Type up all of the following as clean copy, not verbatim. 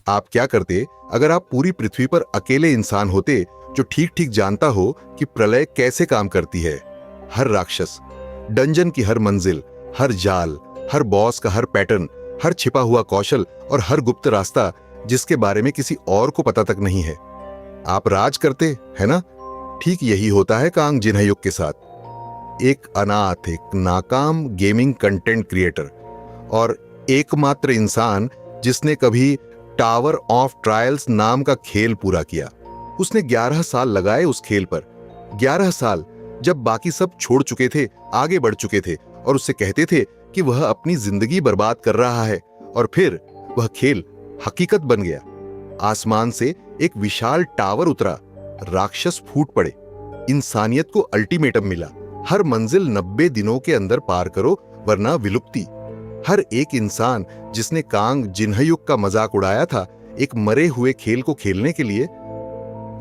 आप क्या करते अगर आप पूरी पृथ्वी पर अकेले इंसान होते जो ठीक ठीक जानता हो कि प्रलय कैसे काम करती है? हर राक्षस, डंजन की हर मंजिल, हर जाल, हर बॉस का हर पैटर्न, हर छिपा हुआ कौशल और हर गुप्त रास्ता जिसके बारे में किसी और को पता तक नहीं है। आप राज करते, है ना? ठीक यही होता है कांग जिन्हयुक के साथ। एक अनाथ, एक नाकाम गेमिंग कंटेंट क्रिएटर और एकमात्र इंसान जिसने कभी टावर ऑफ ट्रायल्स नाम का खेल पूरा किया। उसने 11 साल लगाए उस खेल पर। 11 साल जब बाकी सब छोड़ चुके थे, आगे बढ़ चुके थे और उससे कहते थे कि वह अपनी जिंदगी बर्बाद कर रहा है, और फिर वह खेल हकीकत बन गया। आसमान से एक विशाल टावर उतरा, राक्षस फूट पड़े, इंसानियत को अल्टीमेटम मिला, हर मंजिल 90 दिनों के अंदर पार करो वरना विलुप्ति। हर एक इंसान जिसने कांग जिन्हयुक का मजाक उड़ाया था एक मरे हुए खेल को खेलने के लिए,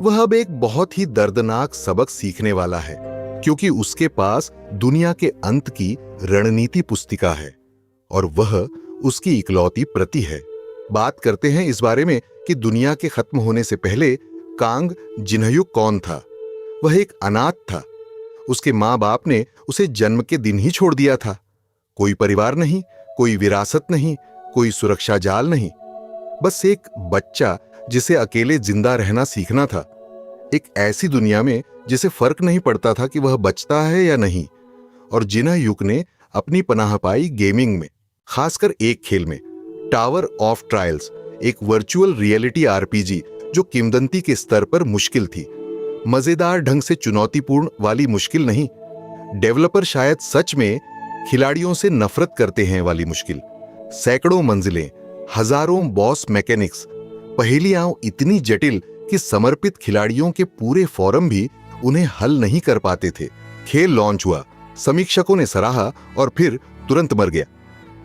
वह अब एक बहुत ही दर्दनाक सबक सीखने वाला है, क्योंकि उसके पास दुनिया के अंत की रणनीति पुस्तिका है और वह उसकी इकलौती प्रति है। बात करते हैं इस बारे में कि दुनिया के खत्म होने से पहले कांग जिन्हयुक कौन था। वह एक अनाथ था। उसके मां बाप ने उसे जन्म के दिन ही छोड़ दिया था। कोई परिवार नहीं, कोई विरासत नहीं, कोई सुरक्षा जाल नहीं, बस एक बच्चा जिसे अकेले जिंदा रहना सीखना था। एक ऐसी दुनिया में जिसे फर्क नहीं पड़ता था कि वह बचता है या नहीं। और जिन्हयुक ने अपनी पनाह पाई गेमिंग में, खासकर एक खेल में, टावर ऑफ ट्रायल्स, एक वर्चुअल रियलिटी आरपीजी जो किंवदंती के स्तर पर मुश्किल थी। मजेदार ढंग से चुनौतीपूर्ण वाली मुश्किल नहीं, डेवलपर शायद सच में खिलाड़ियों से नफरत करते हैं वाली मुश्किल। सैकड़ों मंजिलें, हजारों बॉस मैकेनिक्स, पहेलियां इतनी जटिल कि समर्पित खिलाड़ियों के पूरे फोरम भी उन्हें हल नहीं कर पाते थे। खेल लॉन्च हुआ, समीक्षकों ने सराहा और फिर तुरंत मर गया।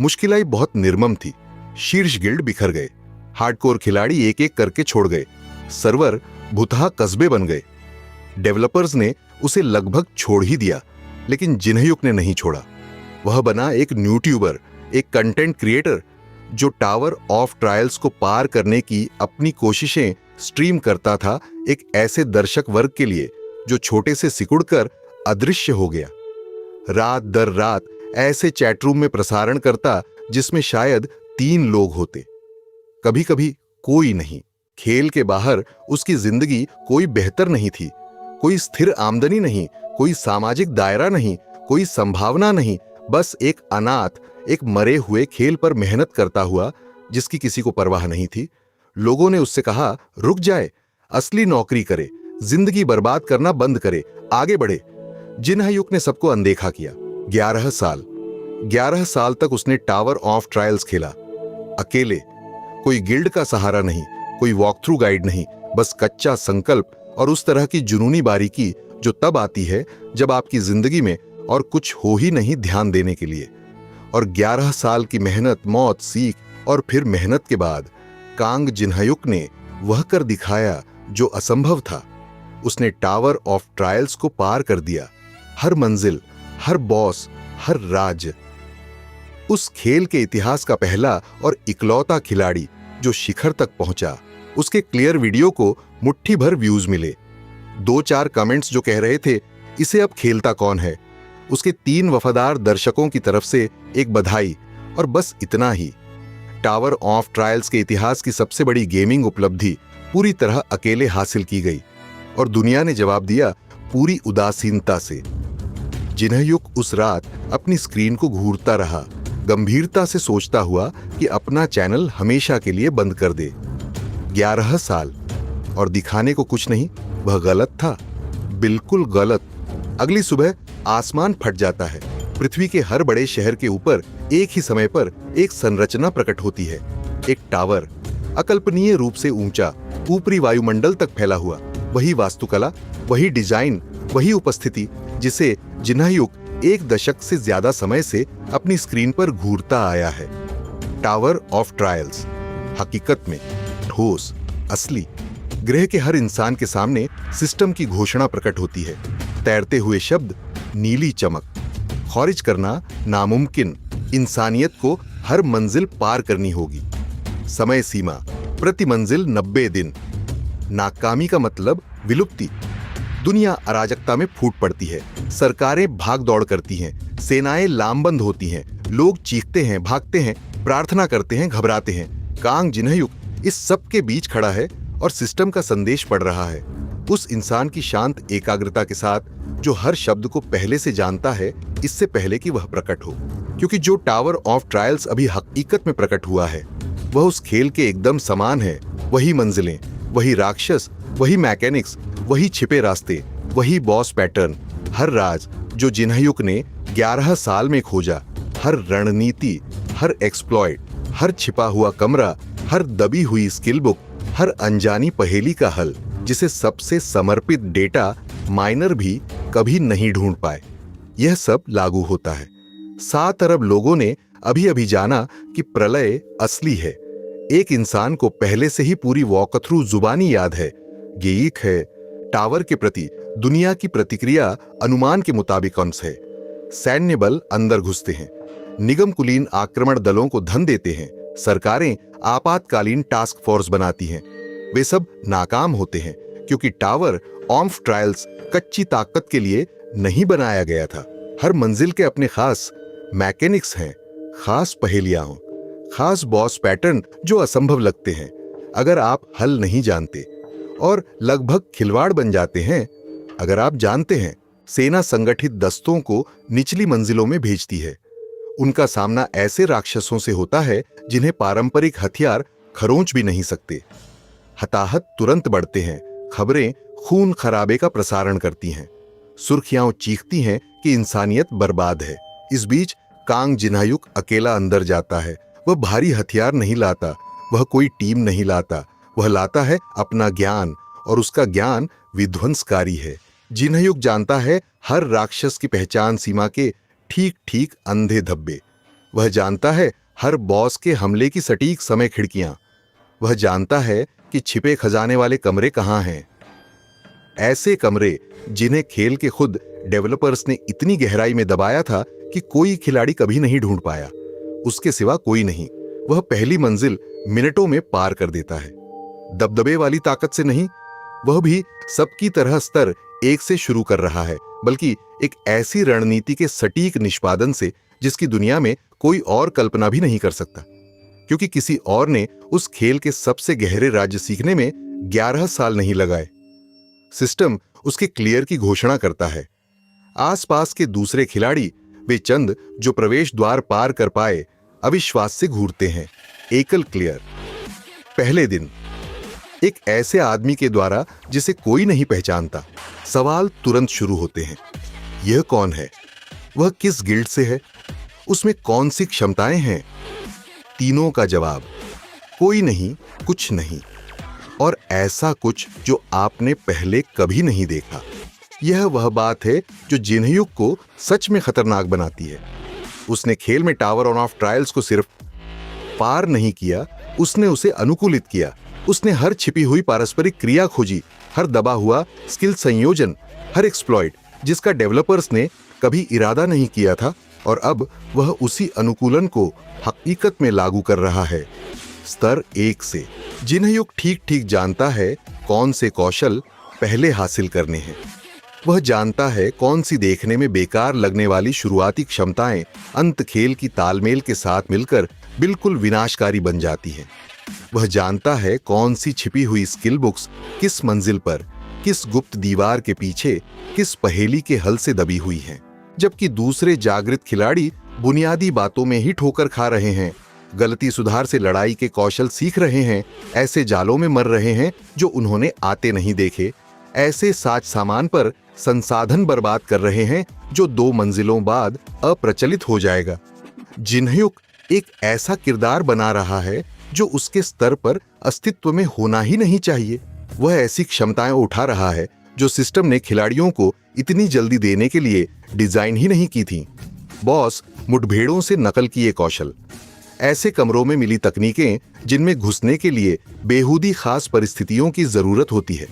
मुश्किलाई बहुत निर्मम थी। शीर्ष गिल्ड बिखर गए, हार्डकोर खिलाड़ी एक एक करके छोड़ गए, सर्वर भुतहा कस्बे बन गए। डेवलपर्स ने उसे लगभग छोड़ ही दिया, लेकिन जिन्हयुक ने नहीं छोड़ा। वह बना एक न्यूट्यूबर, एक कंटेंट क्रिएटर जो टावर ऑफ ट्रायल्स को पार करने की अपनी कोशिशें स्ट्रीम करता था, एक ऐसे दर्शक वर्ग के लिए जो छोटे से सिकुड़कर अदृश्य हो गया। रात दर रात ऐसे चैटरूम में प्रसारण करता जिसमें शायद 3 लोग होते, कभी कभी कोई नहीं। खेल के बाहर उसकी जिंदगी कोई बेहतर नहीं थी। कोई स्थिर आमदनी नहीं, कोई सामाजिक दायरा नहीं, कोई संभावना नहीं, बस एक अनाथ, एक मरे हुए खेल पर मेहनत करता हुआ जिसकी किसी को परवाह नहीं थी। लोगों ने उससे कहा, रुक जाए, असली नौकरी करे, जिंदगी बर्बाद करना बंद करे, आगे बढ़े। जिन्हयुक ने सबको अनदेखा किया। 11 साल तक उसने टावर ऑफ ट्रायल्स खेला, अकेले, कोई गिल्ड का सहारा नहीं, कोई वॉक थ्रू गाइड नहीं, बस कच्चा संकल्प और उस तरह की जुनूनी बारीकी जो तब आती है जब आपकी जिंदगी में और कुछ हो ही नहीं ध्यान देने के लिए। और 11 साल की मेहनत, मौत, सीख और फिर मेहनत के बाद कांग जिन्हयुक ने वह कर दिखाया जो असंभव था। उसने टावर ऑफ ट्रायल्स को पार कर दिया। हर मंजिल, हर बॉस, हर राज। उस खेल के इतिहास का पहला और इकलौता खिलाड़ी जो शिखर तक पहुंचा। उसके क्लियर वीडियो को मुट्ठी भर व्यूज मिले। 2-4 कमेंट्स जो कह रहे थे, इसे अब खेलता कौन है। उसके 3 वफादार दर्शकों की तरफ से एक बधाई, और बस इतना ही। टावर ऑफ ट्रायल्स के इतिहास की सबसे बड़ी गेमिंग उपलब्धि पूरी तरह अकेले हासिल की गई, और दुनिया ने जवाब दिया पूरी उदासीनता से। जिन्हयुक उस रात अपनी स्क्रीन को घूरता रहा, गंभीरता से सोचता हुआ कि अपना चैनल हमेशा के लिए बंद कर दे। 11 साल और दिखाने को कुछ नहीं। वह गलत था, बिल्कुल गलत। अगली सुबह आसमान फट जाता है। पृथ्वी के हर बड़े शहर के ऊपर एक ही समय पर एक संरचना प्रकट होती है। एक टावर, अकल्पनीय रूप से ऊंचा, ऊपरी वायुमंडल तक फैला हुआ। वही वास्तुकला, वही डिजाइन, वही उपस्थिति जिसे जिन्हयुक 1 दशक से ज्यादा समय से अपनी स्क्रीन पर घूरता आया है। टावर ऑफ ट्रायल्स हकीकत में ठोस, असली। ग्रह के हर इंसान के सामने सिस्टम की घोषणा प्रकट होती है। तैरते हुए शब्द, नीली चमक। खारिज करना नामुमकिन। इंसानियत को हर मंजिल पार करनी होगी। समय सीमा, प्रति मंजिल 90 दिन। नाकामी का मतलब विलुप्ति। दुनिया अराजकता में फूट पड़ती है, सरकारें भाग दौड़ करती हैं, सेनाएं लामबंद होती हैं, लोग चीखते हैं, भागते हैं, प्रार्थना करते हैं, घबराते हैं। कांग जिन्हयुक इस सब के बीच खड़ा है और सिस्टम का संदेश पढ़ रहा है, उस इंसान की शांत एकाग्रता के साथ जो हर शब्द को पहले से जानता है, इससे पहले कि वह प्रकट हो। क्योंकि जो टावर ऑफ ट्रायल्स अभी हकीकत में प्रकट हुआ है, वह उस खेल के एकदम समान है। वही मंजिलें, वही राक्षस, वही मैकेनिक्स, वही छिपे रास्ते, वही बॉस पैटर्न। हर राज जो जिन्हयुक ने 11 साल में खोजा, हर रणनीति, हर एक्सप्लॉइट, हर छिपा हुआ कमरा, हर दबी हुई स्किल बुक, हर अनजानी पहेली का हल, जिसे सबसे समर्पित डेटा माइनर भी कभी नहीं ढूंढ पाए, यह सब लागू होता है। 7 अरब लोगों ने अभी अभी जाना कि प्रलय असली है। एक इंसान को पहले से ही पूरी वॉकथ्रू जुबानी याद है। गीक है, टावर के प्रति दुनिया की प्रतिक्रिया अनुमान के मुताबिक कौन है। सैन्य बल अंदर घुसते हैं, निगम कुलीन आक्रमण दलों को धन देते हैं, सरकारें आपातकालीन टास्क फोर्स बनाती हैं। वे सब नाकाम होते हैं क्योंकि टावर ऑफ ट्रायल्स कच्ची ताकत के लिए नहीं बनाया गया था। हर मंजिल के अपने खास मैकेनिक्स हैं, खास पहेलियां हों, खास बॉस पैटर्न जो असंभव लगते हैं अगर आप हल नहीं जानते, और लगभग खिलवाड़ बन जाते हैं अगर आप जानते हैं। सेना संगठित दस्तों को निचली मंजिलों में भेजती है। उनका सामना ऐसे राक्षसों से होता है जिन्हें पारंपरिक हथियार खरोंच भी नहीं सकते। हताहत तुरंत बढ़ते हैं, खबरें खून खराबे का प्रसारण करती हैं, सुर्खियां चीखती हैं कि इंसानियत बर्बाद है। इस बीच कांग जिन्हयुक अकेला अंदर जाता है। वह भारी हथियार नहीं लाता, वह कोई टीम नहीं लाता, वह लाता है अपना ज्ञान, और उसका ज्ञान विध्वंसकारी है। जिन्हयुक जानता है हर राक्षस की पहचान सीमा के ठीक ठीक अंधे धब्बे। वह जानता है हर बॉस के हमले की सटीक समय खिड़कियां। वह जानता है कि छिपे खजाने वाले कमरे कहां हैं। ऐसे कमरे जिन्हें खेल के खुद डेवलपर्स ने इतनी गहराई में दबाया था कि कोई खिलाड़ी कभी नहीं ढूंढ पाया। उसके सिवा कोई नहीं। वह पहली मंजिल मिनटों में पार कर देता है। दबदबे वाली ताकत से नहीं, वह भी सबकी तरह स्तर 1 से शुरू कर रहा है, बल्कि एक ऐसी रणनीति के सटीक निष्पादन से जिसकी दुनिया में कोई और कल्पना भी नहीं कर सकता, क्योंकि किसी और ने उस खेल के सबसे गहरे राज्य सीखने में 11 साल नहीं लगाए। सिस्टम उसके क्लियर की घोषणा करता है। आसपास के दूसरे खिलाड़ी, वे चंद जो प्रवेश द्वार पार कर पाए, अविश्वास से घूरते हैं। एकल क्लियर। पहले दिन एक ऐसे आदमी के द्वारा जिसे कोई नहीं पहचानता। सवाल तुरंत शुरू होते हैं। यह कौन है? वह किस गिल्ड से है? उसमें कौन सी क्षमताएं हैं? तीनों का जवाब कोई नहीं, कुछ नहीं, और ऐसा कुछ जो आपने पहले कभी नहीं देखा। यह वह बात है जो जिन्हयुक को सच में खतरनाक बनाती है। उसने खेल में टावर ऑफ ट्रायल्स को सिर्फ पार नहीं किया, उसने उसे अनुकूलित किया। उसने हर छिपी हुई पारस्परिक क्रिया खोजी, हर दबा हुआ स्किल संयोजन, हर एक्सप्लॉइट जिसका डेवलपर्स ने कभी इरादा नहीं किया था, और अब वह उसी अनुकूलन को हकीकत में लागू कर रहा है। स्तर 1 से जिन्हयुक ठीक ठीक जानता है कौन से कौशल पहले हासिल करने हैं। वह जानता है कौन सी देखने में बेकार लगने वाली शुरुआती क्षमताएं अंत खेल की तालमेल के साथ मिलकर बिल्कुल विनाशकारी बन जाती हैं। वह जानता है कौन सी छिपी हुई स्किल बुक्स किस मंजिल पर, किस गुप्त दीवार के पीछे, किस पहेली के हल से दबी हुई हैं, जबकि दूसरे जागृत खिलाड़ी बुनियादी बातों में ही ठोकर खा रहे हैं, गलती सुधार से लड़ाई के कौशल सीख रहे हैं, ऐसे जालों में मर रहे हैं जो उन्होंने आते नहीं देखे, ऐसे साज सामान पर संसाधन बर्बाद कर रहे हैं जो 2 मंजिलों बाद अप्रचलित हो जाएगा। जिन्हयुक एक ऐसा किरदार बना रहा है जो उसके स्तर पर अस्तित्व में होना ही नहीं चाहिए। वह ऐसी क्षमताएं उठा रहा है जो सिस्टम ने खिलाड़ियों को इतनी जल्दी देने के लिए डिजाइन ही नहीं की थी। बॉस मुठभेड़ों से नकल किए कौशल, ऐसे कमरों में मिली तकनीकें जिनमें घुसने के लिए बेहूदी खास परिस्थितियों की जरूरत होती है,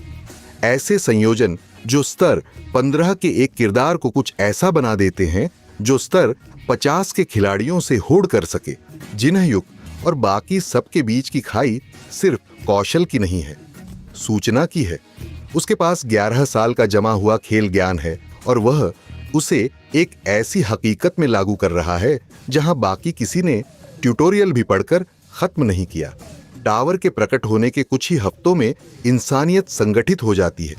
ऐसे संयोजन जो स्तर 15 के एक किरदार को कुछ ऐसा बना देते हैं जो स्तर 50 के खिलाड़ियों से होड़ कर सके। जिन्हयुक और बाकी सबके बीच की खाई सिर्फ कौशल की नहीं है, सूचना की है। उसके पास 11 साल का जमा हुआ खेल ज्ञान है और वह उसे एक ऐसी हकीकत में लागू कर रहा है जहां बाकी किसी ने ट्यूटोरियल भी पढ़कर खत्म नहीं किया। टावर के प्रकट होने के कुछ ही हफ्तों में इंसानियत संगठित हो जाती है।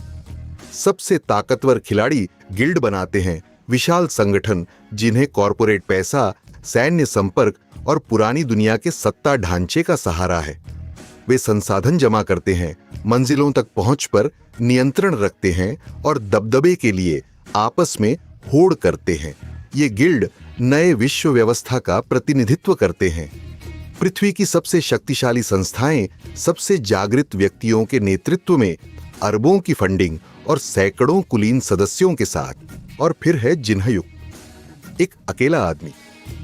सबसे ताकतवर खिलाड़ी गिल्ड बनाते हैं, विशाल संगठन जिन्हें कॉरपोरेट पैसा, सैन्य संपर्क और पुरानी दुनिया के सत्ता ढांचे का सहारा है। वे संसाधन जमा करते हैं, मंजिलों तक पहुंच पर नियंत्रण रखते हैं और दबदबे के लिए आपस में होड़ करते हैं। ये गिल्ड नए विश्व व्यवस्था का प्रतिनिधित्व करते हैं। पृथ्वी की सबसे शक्तिशाली संस्थाएं सबसे जागृत व्यक्तियों के नेतृत्व में, अरबों की फंडिंग और सैकड़ों कुलीन सदस्यों के साथ। और फिर है जिन्हयुग, एक अकेला आदमी,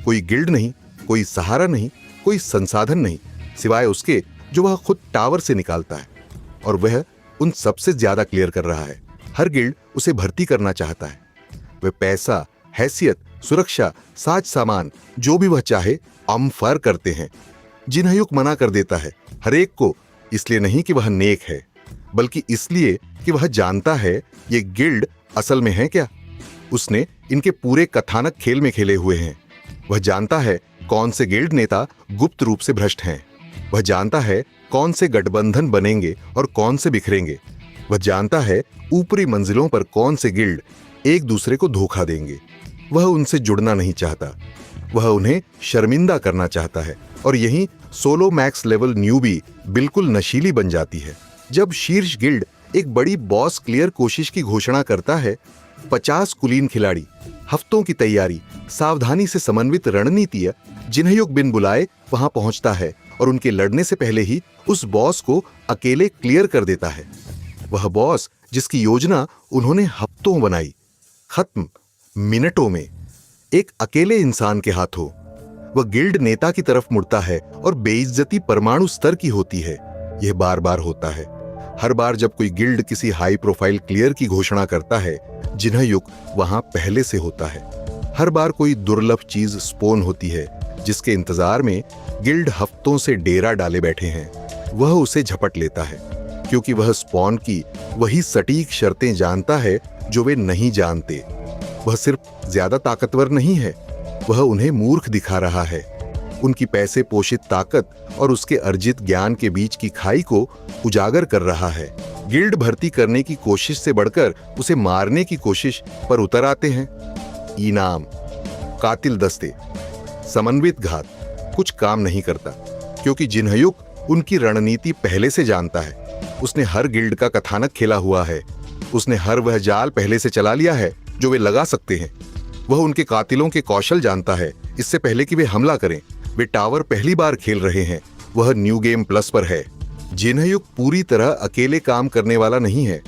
कोई गिल्ड नहीं, कोई सहारा नहीं, कोई संसाधन नहीं, सिवाय उसके जो वह खुद टावर से निकालता है। और वह उन सबसे ज्यादा क्लियर कर रहा है। हर गिल्ड उसे भर्ती करना चाहता है। वह पैसा, हैसियत, सुरक्षा, साज सामान जो भी वह चाहे अमफर करते हैं। जिन्हयुग मना कर देता है हर एक को, इसलिए नहीं कि वह नेक है, बल्कि इसलिए कि वह जानता है ये गिल्ड असल में है क्या। उसने इनके पूरे कथानक खेल में खेले हुए हैं। वह जानता है कौन से गिल्ड नेता गुप्त रूप से भ्रष्ट हैं। वह जानता है कौन से गठबंधन बनेंगे और कौन से बिखरेंगे। वह जानता है ऊपरी मंजिलों पर कौन से गिल्ड एक दूसरे को धोखा देंगे। वह उनसे जुड़ना नहीं चाहता, वह उन्हें शर्मिंदा करना चाहता है। और यही सोलो मैक्स लेवल न्यूबी बिल्कुल नशीली बन जाती है। जब शीर्ष गिल्ड एक बड़ी बॉस क्लियर कोशिश की घोषणा करता है, 50 कुलीन खिलाड़ी, हफ्तों की तैयारी, सावधानी से समन्वित रणनीति, जिन्हयुग बिन बुलाए वहां पहुंचता है और उनके लड़ने से पहले ही उस बॉस को अकेले क्लियर कर देता है। वह बॉस जिसकी योजना उन्होंने हफ्तों बनाई, खत्म मिनटों में, एक अकेले इंसान के हाथों। वह गिल्ड नेता की तरफ मुड़ता है और बेइज्जती परमाणु स्तर की होती है। यह बार बार होता है। हर बार जब कोई गिल्ड किसी हाई प्रोफाइल क्लियर की घोषणा करता है, जिन्हयुग वहां पहले से होता है। हर बार कोई दुर्लभ चीज स्पोन होती है जिसके इंतजार में गिल्ड हफ्तों से डेरा डाले बैठे हैं। वह उसे झपट लेता है क्योंकि वह स्पॉन की वही सटीक शर्तें जानता है जो वे नहीं जानते। वह सिर्फ ज्यादा ताकतवर नहीं है, वह उन्हें मूर्ख दिखा रहा है। उनकी पैसे पोषित ताकत और उसके अर्जित ज्ञान के बीच की खाई को उजागर कर रहा है। गिल्ड भर्ती करने की कोशिश से बढ़कर उसे मारने की कोशिश पर उतर आते हैं। इनाम, कातिल दस्ते, समन्वित घात कुछ काम नहीं करता क्योंकि जिन्हयुग उनकी रणनीति पहले से जानता है। उसने हर गिल्ड का कथानक खेला हुआ है। उसने हर वह जाल पहले से चला लिया है जो वे लगा सकते हैं। वह उनके कातिलों के कौशल जानता है इससे पहले कि वे हमला करें। वे टावर पहली बार खेल रहे हैं, वह न्यू गेम प्लस पर है। जिन्हयुग पूरी तरह अकेले काम करने वाला नहीं है।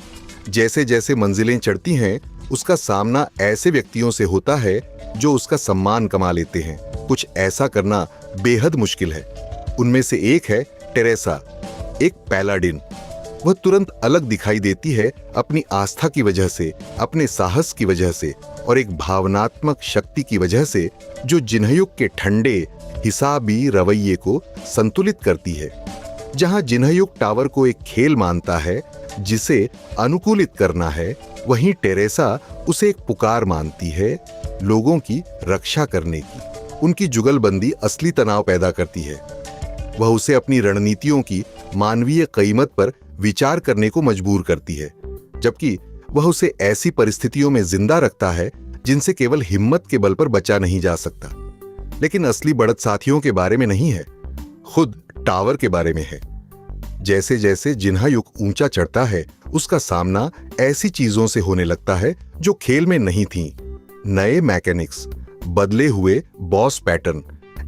जैसे जैसे मंजिलें चढ़ती हैं, उसका सामना ऐसे व्यक्तियों से होता है जो उसका सम्मान कमा लेते हैं। कुछ ऐसा करना बेहद मुश्किल है। उनमें से एक है टेरेसा, एक पैलाडिन। वह तुरंत अलग दिखाई देती है अपनी आस्था की वजह से, अपने साहस की वजह से और एक भावनात्मक शक्ति की वजह से जो जिन्हयुग के ठंडे हिसाबी रवैये को संतुलित करती है। जहां जिन्हयुग टावर को एक खेल मानता है जिसे अनुकूलित करना है, वहीं टेरेसा उसे एक पुकार मानती है लोगों की रक्षा करने की। उनकी जुगलबंदी असली तनाव पैदा करती है। वह उसे अपनी रणनीतियों की मानवीय कीमत पर विचार करने को मजबूर करती है, जबकि वह उसे ऐसी परिस्थितियों में जिंदा रखता है जिनसे केवल हिम्मत के बल पर बचा नहीं जा सकता। लेकिन असली बढ़त साथियों के बारे में नहीं है, खुद टावर के बारे में है। जैसे जैसे जिन्हयुग ऊंचा चढ़ता है, उसका सामना ऐसी चीजों से होने लगता है जो खेल में नहीं थीं। नए मैकेनिक्स, बदले हुए बॉस पैटर्न,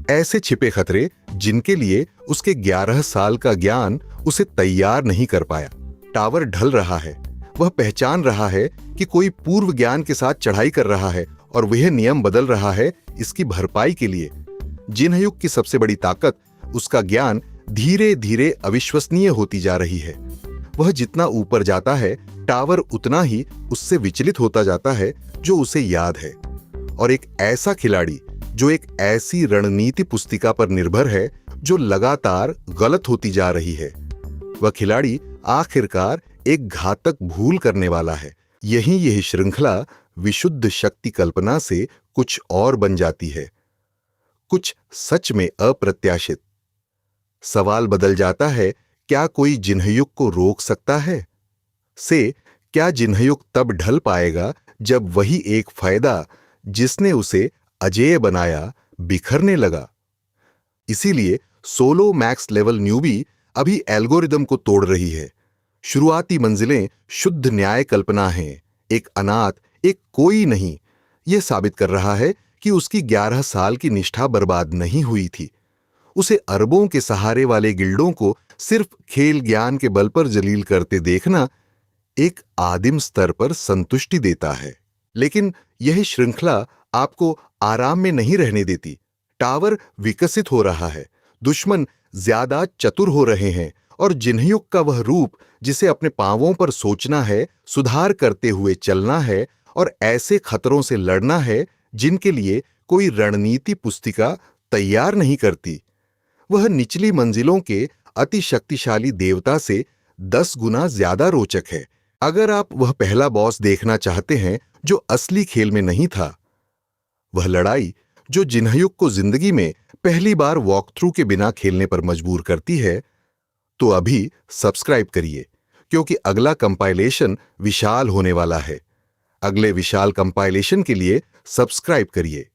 ऐसे छिपे खतरे जिनके लिए उसके 11 साल का ज्ञान उसे तैयार नहीं कर पाया। टावर ढल रहा है। वह पहचान रहा है कि कोई पूर्व ज्ञान के साथ चढ़ाई कर रहा है और वह नियम बदल रहा है इसकी भरपाई के लिए। जिन्हयुग की सबसे बड़ी ताकत उसका ज्ञान धीरे धीरे अविश्वसनीय होती जा रही है। वह जितना ऊपर जाता है, टावर उतना ही उससे विचलित होता जाता है जो उसे याद है। और एक ऐसा खिलाड़ी जो एक ऐसी रणनीति पुस्तिका पर निर्भर है, जो लगातार गलत होती जा रही है। वह खिलाड़ी आखिरकार एक घातक भूल करने वाला है। यही श्रृंखला विशुद्ध शक्ति कल्पना से कुछ और बन जाती है, कुछ सच में अप्रत्याशित। सवाल बदल जाता है, क्या कोई जिन्हयुग को रोक सकता है? से क्या जिन्हयुग तब ढल पाएगा जब वही एक फायदा जिसने उसे अजेय बनाया बिखरने लगा? इसीलिए सोलो मैक्स लेवल न्यूबी अभी एल्गोरिदम को तोड़ रही है। शुरुआती मंजिलें शुद्ध न्याय कल्पना हैं, एक अनाथ, एक कोई नहीं। यह साबित कर रहा है कि उसकी 11 साल की निष्ठा बर्बाद नहीं हुई थी। उसे अरबों के सहारे वाले गिल्डों को सिर्फ खेल ज्ञान के बल पर जलील करते देखना एक आदिम स्तर पर संतुष्टि देता है। लेकिन यह श्रृंखला आपको आराम में नहीं रहने देती। टावर विकसित हो रहा है, दुश्मन ज्यादा चतुर हो रहे हैं और जिन्हयुग का वह रूप जिसे अपने पांवों पर सोचना है, सुधार करते हुए चलना है और ऐसे खतरों से लड़ना है जिनके लिए कोई रणनीति पुस्तिका तैयार नहीं करती, वह निचली मंजिलों के अति शक्तिशाली देवता से 10 गुना ज्यादा रोचक है। अगर आप वह पहला बॉस देखना चाहते हैं जो असली खेल में नहीं था, वह लड़ाई जो जिन्हयुग को जिंदगी में पहली बार वॉक थ्रू के बिना खेलने पर मजबूर करती है, तो अभी सब्सक्राइब करिए, क्योंकि अगला कंपाइलेशन विशाल होने वाला है। अगले विशाल कंपाइलेशन के लिए सब्सक्राइब करिए।